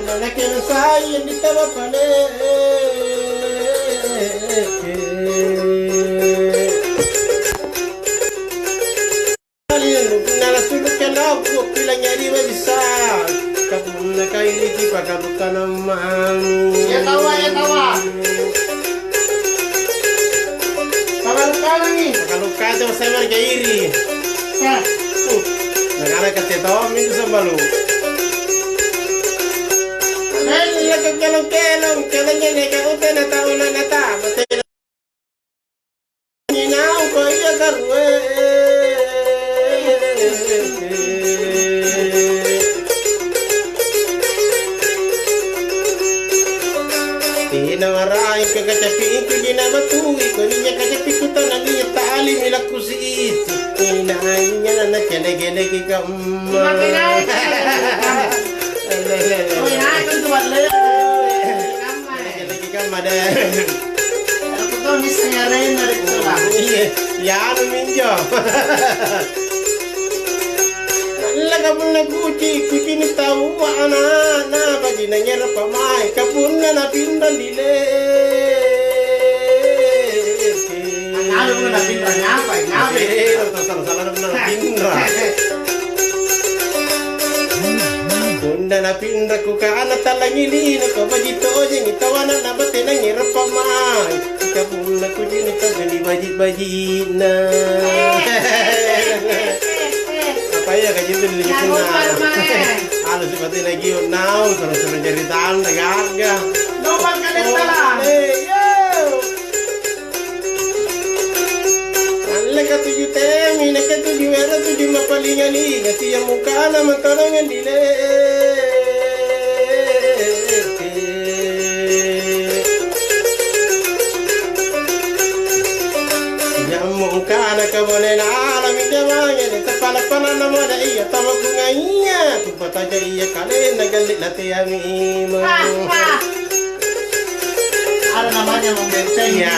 ನನಗೆ ಸಾಯಿ ತವ ಪಡೆ nala sulukela pila nyari bisa kabunna kaili ki pakaluka namami ya tawa pakaluka itu saya marga iri sa nagana kate tawa mintu sambalu nalla kelong nyene ka utena tauna nata batena ninau ko iya garwe Nawarai ka kacapi ko di na matui ko niya kacapi ko tanan niya taali mila kusit inaay niya na nakelege ka Oy na ko tuwal le kelege ka made ako to ni sayare na rito la ya no minjo Lagapun na kuci ni tahu na bagi na nyera pamai kapun na pindan dile. Ano mo na pindan ngapa? Salah na pindan. Kunda na pindan ko ka ana talangili na ko bagi to jeng tawana na bate na nyera pamai kapun na kuci ni tahu baji na. Kaya kaji itu di Jepang. Halo seperti lagi now terus ceritaan negara. Nomor kalian salah. Alle ka tujuh temi, nak tujuh era tujuh mapalingan ni, ngasi yang muka nama tolongan dile. Kana ka boleh alam jawanya de tapala nama da iya tamagungainya tupata ja iya kale nagalit lati ami ada namanya membenteng ya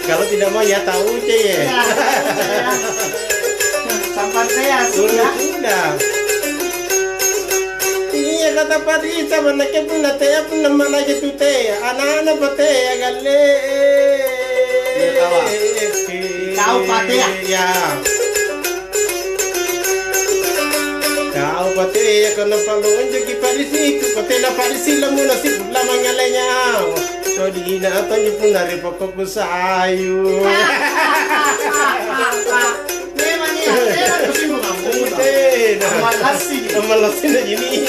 kalau tidak mau ya tahu aja ya sampan saya sudah iya kata padi sama nak pun nate pun nama lagi tu teh anak-anak pate ya galle Kau pati ya. Kau pati ya kena palungan jadi parisi, pati la parisi la muna si la mangalenya. Jadi na tanya pun dari pokok sayu. Memang ya, saya tu sih mengambil. Amalasi na ini.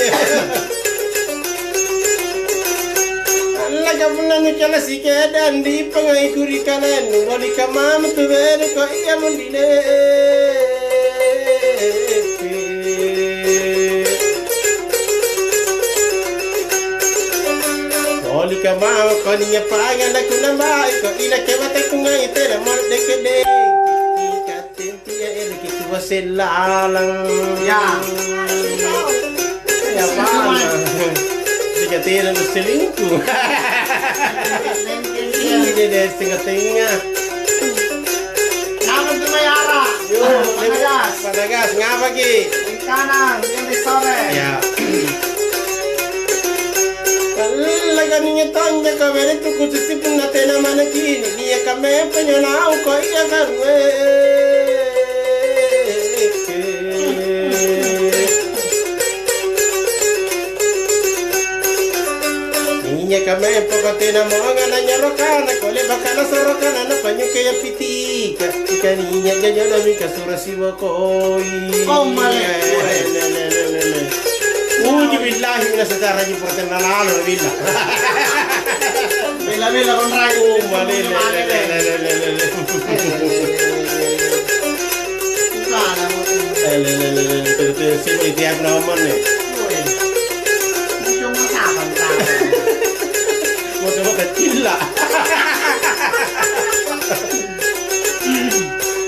Lagapun na chala sike dan di pangai kuri kanan wali kamam tu ber ko iya mundile wali kamam ko niya pangan na kunambai ko ila kewate kungai tera mar dekede ikatin tiya elki tu waselalang ya pa Tira no selingkuh. Ini dia setengah-tengah. Nama tu Mayara. Panagas. Ngapa ki? Kanan, yang di sore. Ya. Kalau niya tanya ka beri tu kucing pun nate nama nak ini. Niya kami penyonau ko iya karwe. Niya kami pagkatina mo ang ananya rokana kole bakala sa rokana na panyo kaya pitika ika niya ganyan namin kasura siwa koy Uji billahi mina secara di porten nalalo billah Bila kon rayo Pero sini tiap nomor nih Mau kecil lah.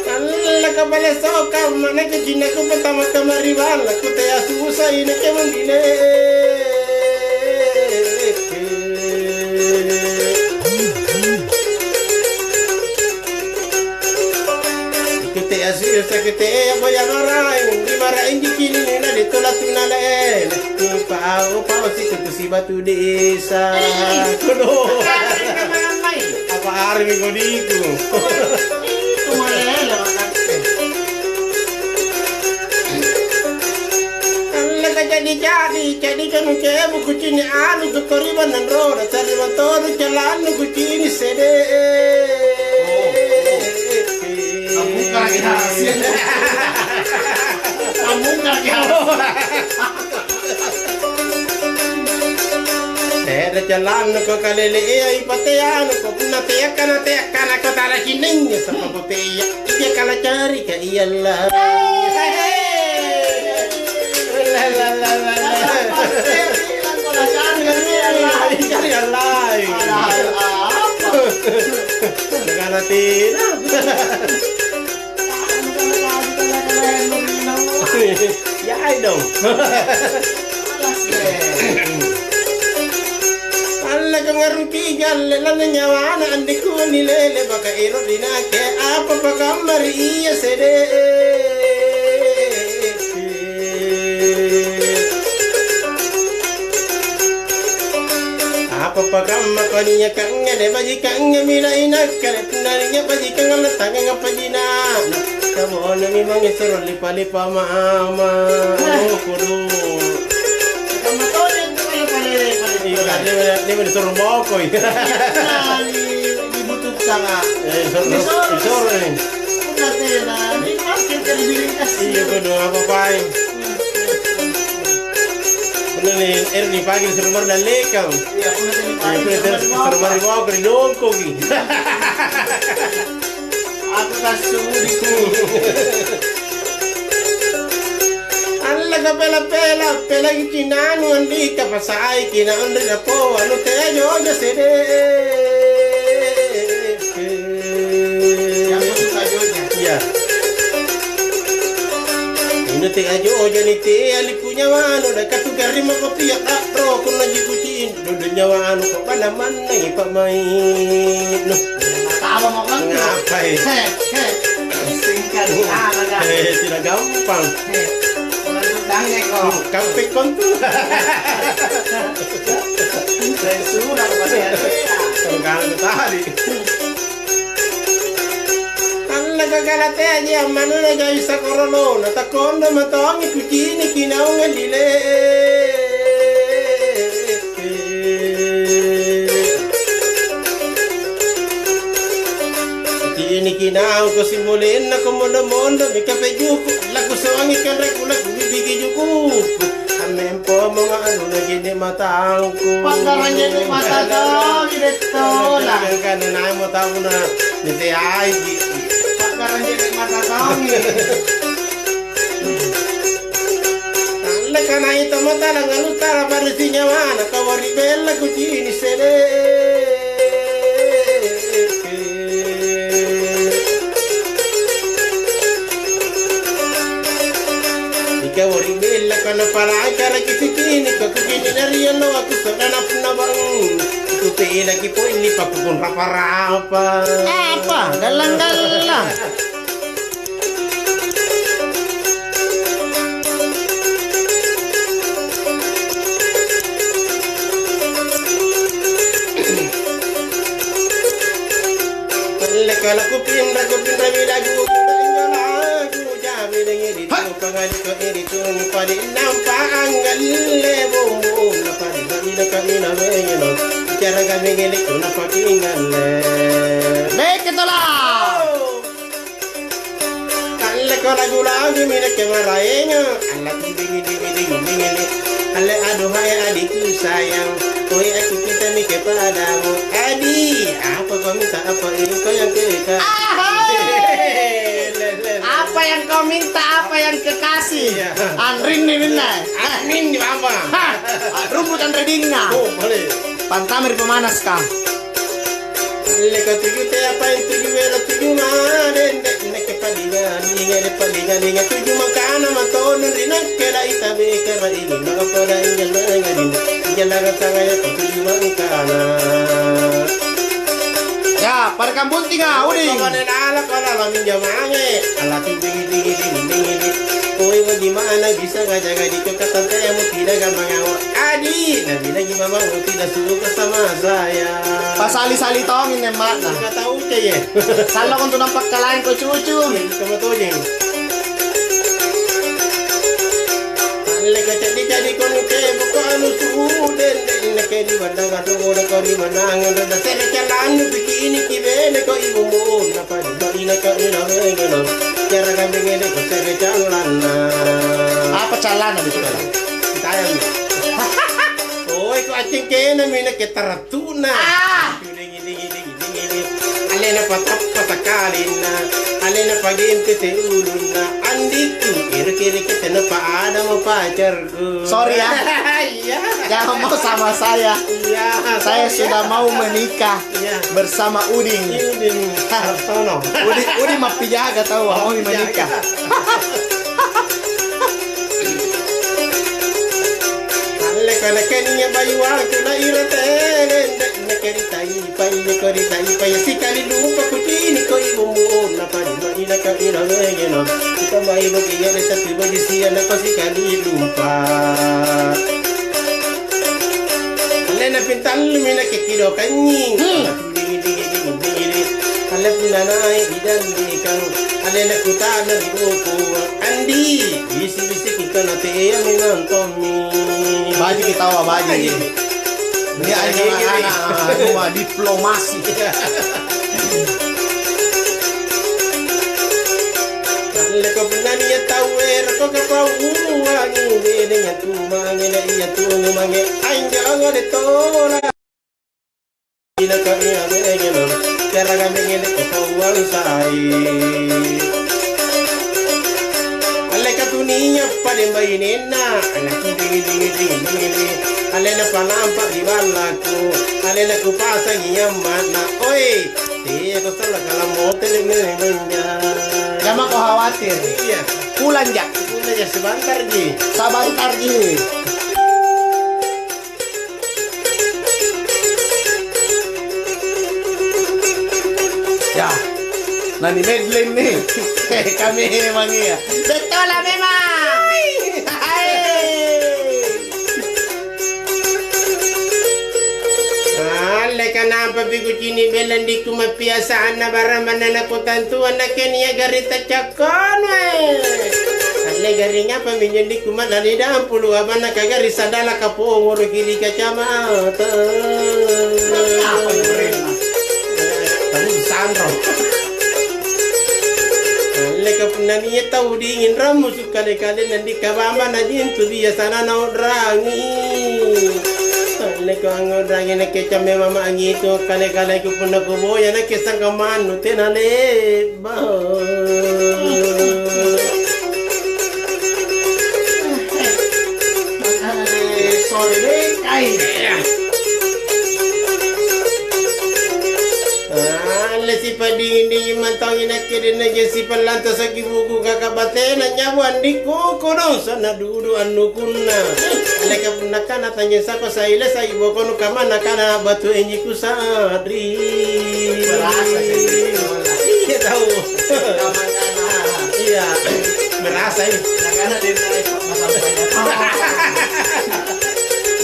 Kalau kembali soka mana ke Cina ku pertama kemari bala ku teh susah ini ke menggile. Kita asih sakit ya boya marahin dimarahin dikini na ditolak tunalain. Lupa tahu pasti itu si batu desa. Kudu. Apa hari minggu diku? Itu malah jadi kan ke buku cini anu tu koriban dan roda cari motor jalan buku cini sede. kamu lagi hasil. Kamu lagi hasil. Sede jalan ko kalele ai patean ko na te kana ko tala kining sa papoteya iya kala cari ka iyalla. Cari yang lain. Dengan hati. Ya dong. Allah kang ngaruki galle lan nyawa na andiku ni lele baka iro dinake apa pakamar iya sede. Apa pakamma kaninya kanga de baji kanga mila inakale punarinya baji kanga latanga ngapajina. Kamu nami mangi sero lipa mama. Kudu. Kamu tahu dia pale. Dia disuruh bokoi. Dibutuh sangat. Disuruh ini. Nanti lah, ini makin terbiring kasih. Iya kudu apa-apain. Bener nih, di pagi disuruh baru dan lekang. Iya, Disuruh baru bawa ke dongko gi. aku kasih diku. Allah ka pela kinanu andi ka pasai kina andi na po anu te ayo ya sede. Yang suka jonya. Iya. Ini te ayo jadi te ali punya wanu da katu garima kopi ya ro kun lagi kucin do nyawa anu ko palaman nang ipamain. No. Tawa mo kan? Ngapai? Singkat aga. Tidak gampang. Dangnya kok. Kampek kontu. Saya sudah pada Kalau kan tadi. Allah kagalate aja manuna ga isa korolo na takondo matongi kucini kinaunga dile. Kini kinau ko simbolin na komondo mika pejuku lagu sawangi kan rekula bibigi juku amempo mga ano na gini matangku Pangkarannya di mata dong, gitu lah. kan na mo tawo na niti ay Pangkarannya di mata dong. Tanda kana ito matala ngalutara parisinya wana kawari bella kucini sede. Kawari bella kana para acara kini kini dari lo aku sedana puna bang itu teh lagi poin ni papun rapa Apa? Galang-galang. Kalau kupindra bilagu pangali ko ini tun padi nampang galle bumbu na padi galle kanina mengeno cara kami ngene ko na pakingalle Baik itulah. kalle ko lagu mine ke maraenga alla dingi alle aduh hai adikku sayang oi aku kita mi ke padamu adi apa kau minta apa ini kau yang ke Apa yang kau minta, apa yang kekasih? Iya. Anrin nih Nina. amin di apa Rumput an redingnya. oh boleh Pantamir pemanas kah? Leka tuju te apa yang tuju wela tuju maden neke palinga ninga tuju makana matono rina kela itabe kera ini maka pada injal ngadin injal laga tangaya tuju makana Ya, pada kampung tinggal, uding. Kawan ala kala lamin jamange ala tuju dingin oi bagaimana bisa ngajaga di kekatan teh tidak gampang jadi. Nah bilang mama tidak suka sama saya. Pasali-sali tongin ya mak. Nggak tahu ya. Salo kung tunang pagkalain ko cucu. Kamu tahu jeng. Leka jadi kono ke buka anu suden leka di badang anu ora ko di manangan da sele calanu bikini kibele ko ibu mo na pa di na ka ina ngeno cara ka ngene ko sele calana Apa calana dito ka? tayo oi ko acing kena mina ke taratuna alena patap patakalina alena paginte te uluna andiku kira-kira kita pa ada mau pacarku. Sorry ya. Iya. Jangan mau sama saya. Iya. Saya sudah mau menikah bersama Udin. Udin Hartono. Udin mah pijaga tahu mau menikah. Alle kana kenya bayuan kuna irate nekeritai pai sikali lupa kutini ko ibumu na pa di ina ka ina ngeno kita mai bo kiya de tapi bo di sia na ko sikali lupa alle na pintal mina ke kilo kanyi alle pinanai idan di kan alle na kutana di buku andi bisi kita na te memang tomi Baji kita tahu baji. Ini anak diplomasi. Kalau kau pernah niat tahu kau kau uang ini yang tu mangene iya tu mangene anja agak ditora. Bila kau ia mengene cara kau mengene kau uang sai. Dunia pada bayinena anak ding alena panampak di balaku alena ku pasang mana oi aku salah kalau motel menja Jangan kau khawatir. iya Pulang jak. Sebentar ji Sabantar ji. Ya. Nah ini medley nih. Kami memang iya. Betul lah memang. Kenapa biku cini belan di kuma piasaan na baramana na kutantuan na kenya garita cakon alle garinya paminyan di kuma dari dalam puluh aban na kagari sadala kapongoro kili kacamata Apa yang berenang? Tadi sandro alle kapunaniya tahu dingin ramu kali-kali nanti kabama na jintu biasa na naudrangi Leko ang odrangin na kecha me mama angito kale-kale ko puna ko boya na kesang kamano tenale ba Sorry deh kai. si padingin mantangin na kiri na si palanta sa kibuku kakabate na nyawan di kukuno sana dudu anu kunna aleka punakana tanya sako sa ila sa ibo kono kamana kana batu enyi kusadri Berasa sih. iya tahu iya merasa ini Karena dia naik masalahnya.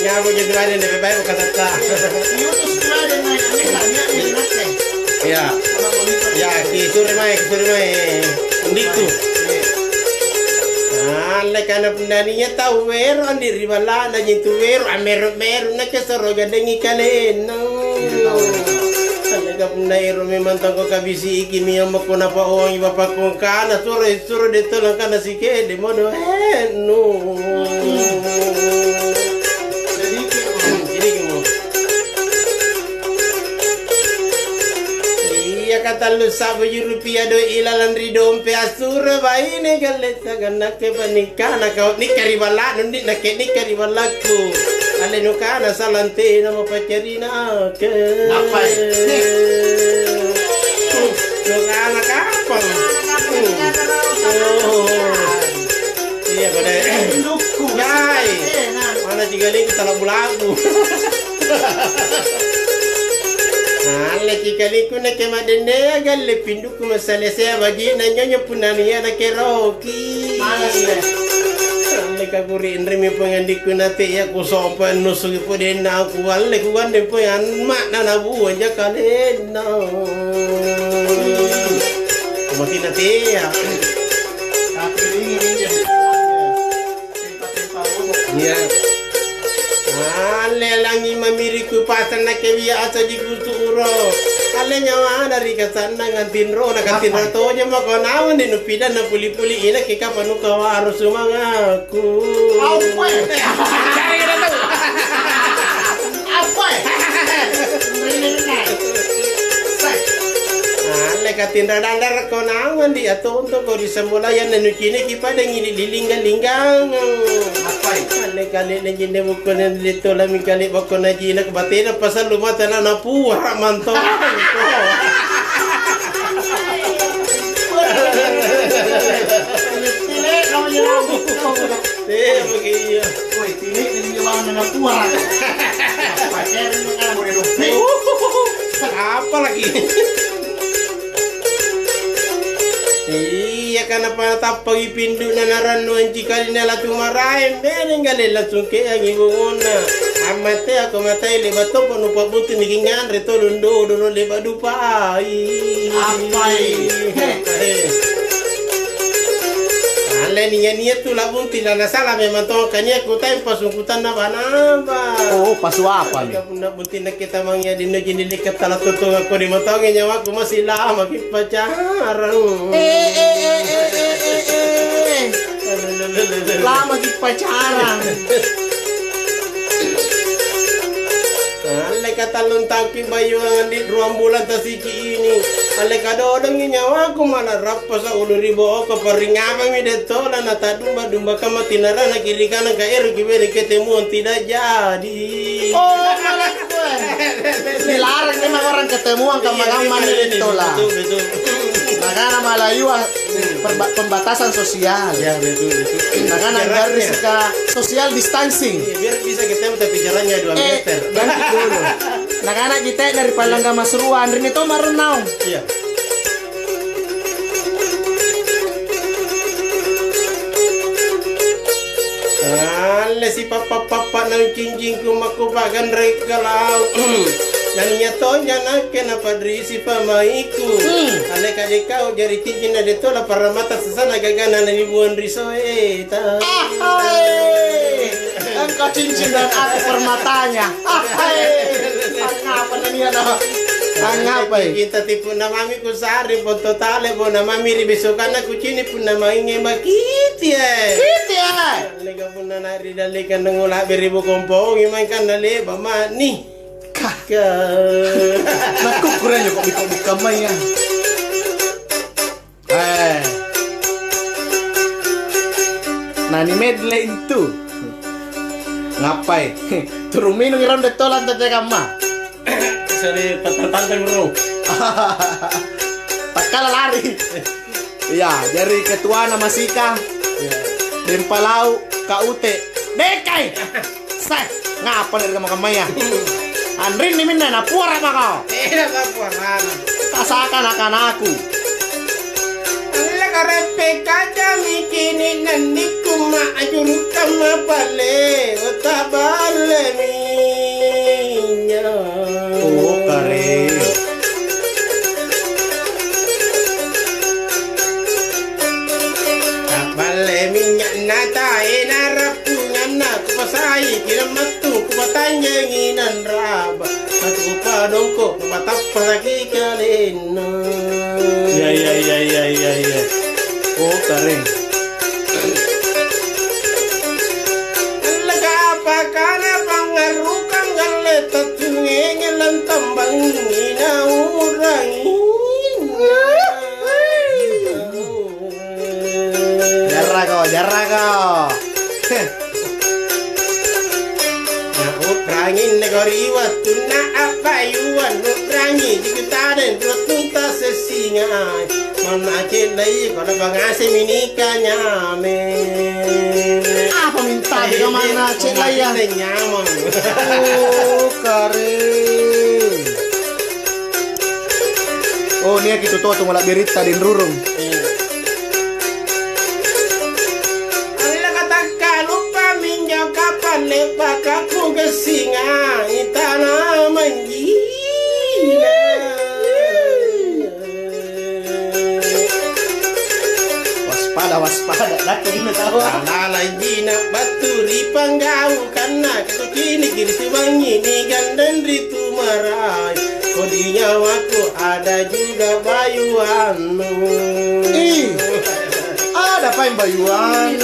nyabo jadi ada lebih baik bukan kata YouTube sudah ada naik ini naik. ya ya kisuri mai nditu alle kana pundaninya tahu wero andi ribala na jintu wero ameru na kesoro gadengi kaleno alle ka pundairo memang tako kabisi iki mi amo kona pa ongi bapak ko kana suro de tolo kana sike de modo no kata lu sabu rupiah do ilalan ridompe asura baine galeta ganak ke panikana kau nikari bala nundi nake nikari balaku ale nukana salante nama pacarina ke Apa nukana kapang iya kode Indukku. yai mana cigaling salah bulaku alle kikaliku na kema dende galle pinduku masale se bagi na nyonya punani ya na keroki Malas deh. alle kaguri indri pengandiku nate ya ku sompan nusugi podena ku walle ku gande poyan mak nana bu aja kalena mati nate ya ya ale langi mamiriku pasan na kebia aso di kuturo ale nyawa dari kasana ngantin ro na kantin rato nya makonawan di nupida na puli-puli ina kika panu kawaro sumangaku ale katinda dandar konawan di atonto ko di semulayan na nukine kipada ngili lilinggang ale kali na jine bukon na dito lami kali bako na jina kabatina pasal lumata na napuha manto begini Woi, tinik dan nyawa napuha. Pacaran mo ka mo apa lagi iya karena patapag ipindu na naranuan jika nila tumarahin benen gali langsung ke ang ibuna amate ako matay liba to puno pabuti nigingan rito lundo duro liba dupai ale niya tu labun tila na sala memang to kanya kutai pasungkutan na banaba oh pasuapan kapuna bunti na kita mangya dino ginilikat tala tutong ako di matawag nyawa ko masila makipacaran lama pacaran ale katalon taki bayu di ruang bulan tasiki ini ale kadodong nyawa ko malarap pa sa ulo ribo ko paringabang mi deto na natadumba dumba kama tinara na kiri kanan ka ero kibere ketemu tidak jadi oh malah gue dilarang memang orang ketemuan kamar-kamar itu lah betul makanya Malayu pembatasan sosial ya betul makanya garis ke social distancing biar bisa ketemu tapi jaraknya 2 meter ganti dulu makanya kita dari Palangga Masruan ini tuh marunau iya ale si papa nang cincin ku makupakan regalau naninya tonya nak kena padri si pamaiku ale kade kau jari cincin na deto la para mata sesana gagana na ribuan risoeta engkau cincin dan aku permatanya apa nih ada apa kita tipu na mami ku sari po totale po na mami ribesokan na kucini po na mainge makiti lega po na naridalikan ng ula beribu kompong imay kan na leba mani kaka nakukuran yung komik-komik kamay yan nani medlane tu ngapai turumino ngiram detolan tete kama sari tatantang bro tak kalah lari iya dari ketua nama Sika dan Palau KUT dekai say ngapa dari kamaya Andrin nih minna napura maka tidak laporan kasakan akan aku karepe kaca mikini nandi kuma ajur kama bale otabale minya oh kare bale minya nata enarapunya na kupasai kiramatu kupatanya nginan raba aku padongko kupatapa lagi kalena ya oh kare lega apa kana pangaruh kang galeta tungengelan tambang ina urangi jarra kau Utrangin negori waktu na apayuan Utrangi dikutarin Tutunta sesingai Mana cilai Kala bangase minikanya apa minta di mana cilai ya nyaman oh kare oh ini gitu tuh malah berita di rurung Allah katakan Alalay di na baturi panggau karena kau kini kiri tubangi ni gandan ritu marai. Kodi nyawaku ada juga bayuanmu. Ada apa yang bayuan?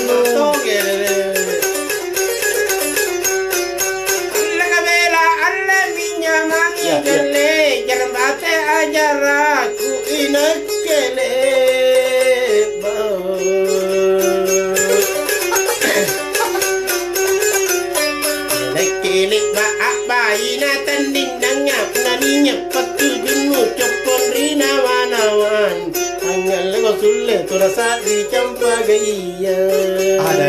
Allah kabela Allah minyak mangi gele jangan bate ajar aku inak kele. Kilik ba apa ina tanding nangap naninya patu junu cepon rina wanawan hangal lego sulle turasa di campa gaya. Ada.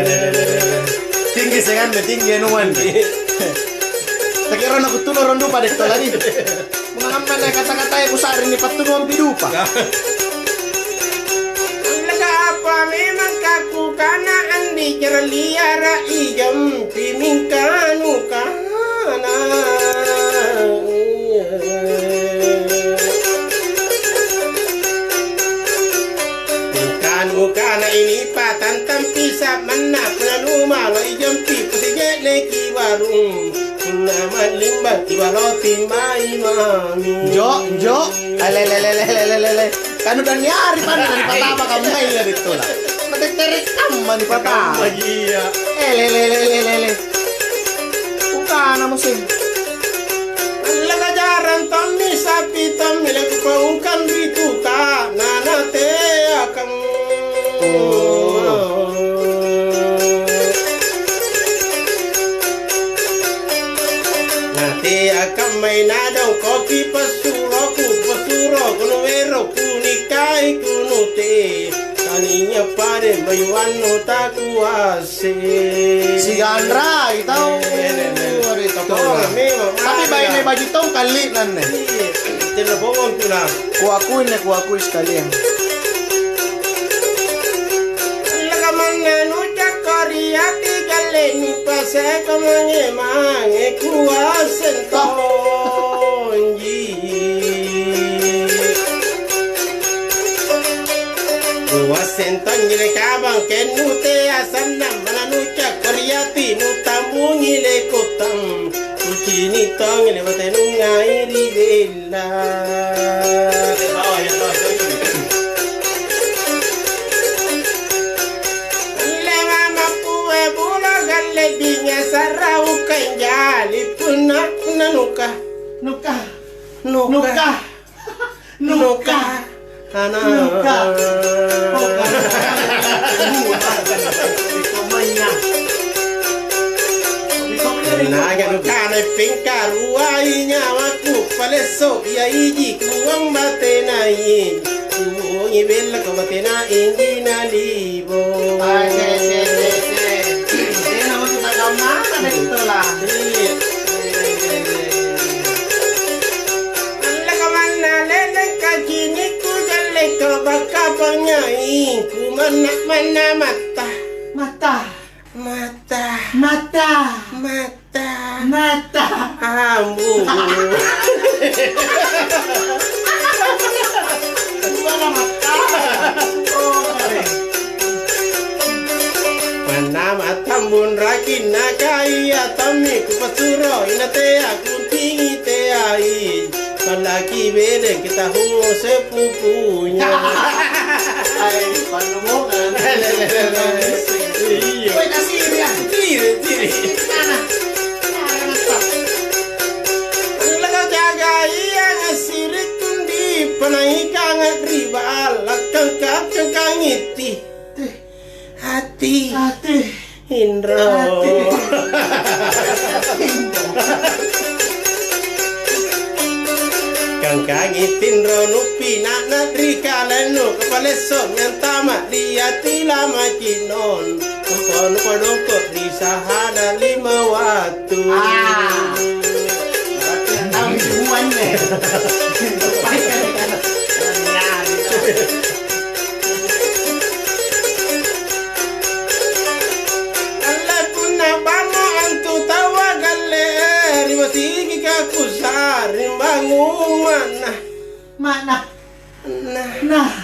Tinggi sengan tinggi anuan. Tak kira nak kutu rondo pada itu lagi. Mengambil kata-kata yang kusar ini patu nuang pidupa. Apa memang kaku kana andi jara liara ijam pimingkanu kana. Pimingkanu kana ini patan tampisa mana penanu malo ijam pipu sejele kiwarung. Nama limba kibaloti mai mami. Jo, lele. Kan udah nyari pada dari patama kamu main lah itu lah. Terekam di patama. Iya. Lele. Bukan musim. Allah kajaran tommi sapi tommi lagu paungkan dituka nana te akan. Nate akan main adau koki pasuro kuno wero kunikai kunute kaninya pare bayuano takuase. Si Gandra tahu. Tapi bayi ini baju tong kali nanne. Tidak bohong tu lah. Kuakui sekalian. Lagamana nucak koriati galle ni pase kamange mange kuasen tonji. Kuasen tonji le kabang kenute asanam mana nucak koriati nutamungi le kotang. Kini tong le batenu ngairi bella. Le mama puwe bula galle dinya sarau kanjali puna nuka. Ana. Naga nukana pinka ruainya aku paleso ya iji kuang batena in kuongi bella ko batena injina libo. Nama kita mana itu lah. Allah kamana lele kajini ku jalle ko bakapanya in ku mana mata ambu. Mana matambun rakin nakaya tami kupasuro inate aku tinggi te ai. Laki beda kita hungo sepupunya. Ay, paano mo kan? Uy, nasiri yan. Tiri. Laga jaga iya ngasiri kundi panahika ngatribal lakang ngiti. Hati. Indro. Kangitin ronu pina natri kalenu kepaleso nyantama liati lama kinon kono kodong ko risahada 5 waktu. Tahu semuanya. Allah punna bamo antu tawa galle rimasigi kakusar bangun Mana? nah.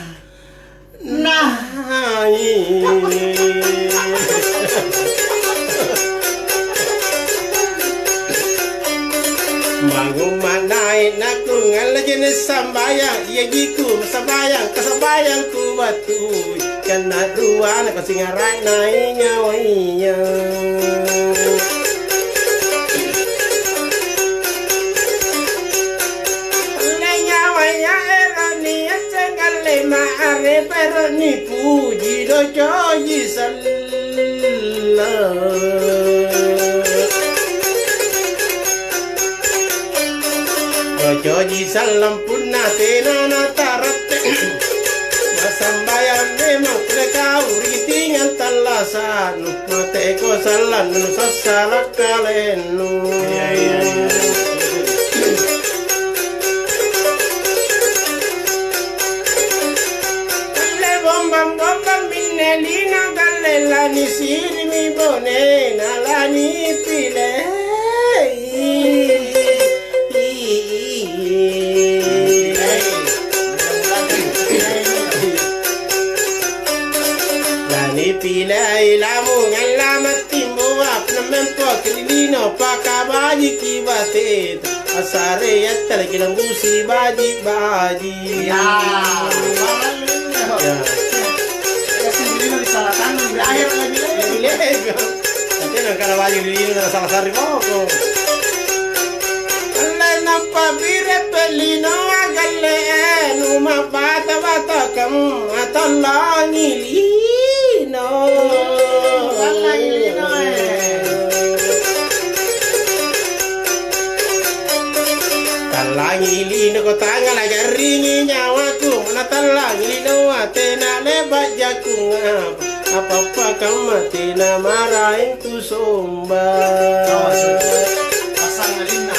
Bangun manai naku ngala jenis sambayang iya jiku masabayang kasabayang ku batu kana dua nak singarai nai nyawainya le nyawainya erani cengale maare pero ni puji do joji sallallahu Joji salam punna tena na tarate Masambayan memang mereka uritingan talasan Mate ko salan nu sasalak kalenu Kalle bombam bombam minelina kalle lani siri mi bone nalani pile Pilai lamu ngalamat timbo apna mempo kilino pakabaji kibate asare yattala kilambusi baji ya kasi dilino di salatan berakhir lagi nanti nak kalau baji dilino na salasari koko alle nampa bire pelino agalle numa bata bata kam atalangi Talangi lino ko tanga la garingi nyawaku na talangi lino atena lebat jaku apa kamate na marahin ku somba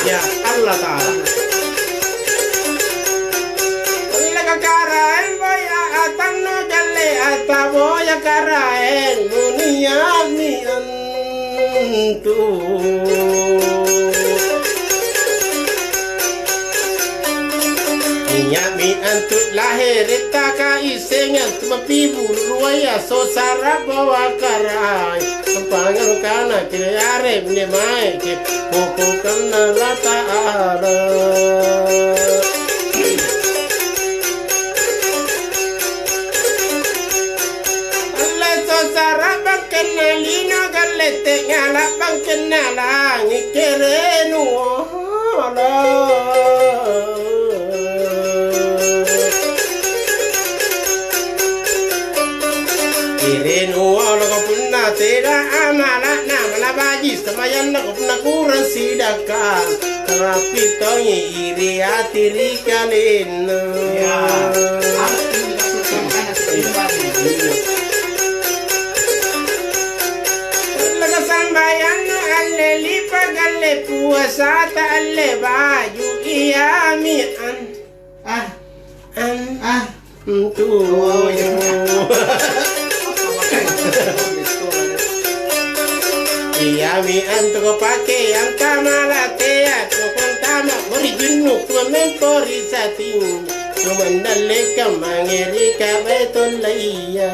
ya Allah Ta'ala karaen boya atanno jalle ataboya karaen muniyami antu Niyami antu lahir taka isengan tumapibu ruaya so sarabawa karai Pangaru kana kiyare mnemai ke poko kana la ta'ala Kenalino galete ngala bang kenala ngikerenu ala Kirenu ala ko punna tera amala namala baji samayan ko punna kurang sidaka Karapito iri atiri kalin ya Sambayan alle lipa galle puasa ta alle baju iyami tu iyami antu pakaian tamalate aku kontama originu memori sating kumandale kamangeri kabeton laya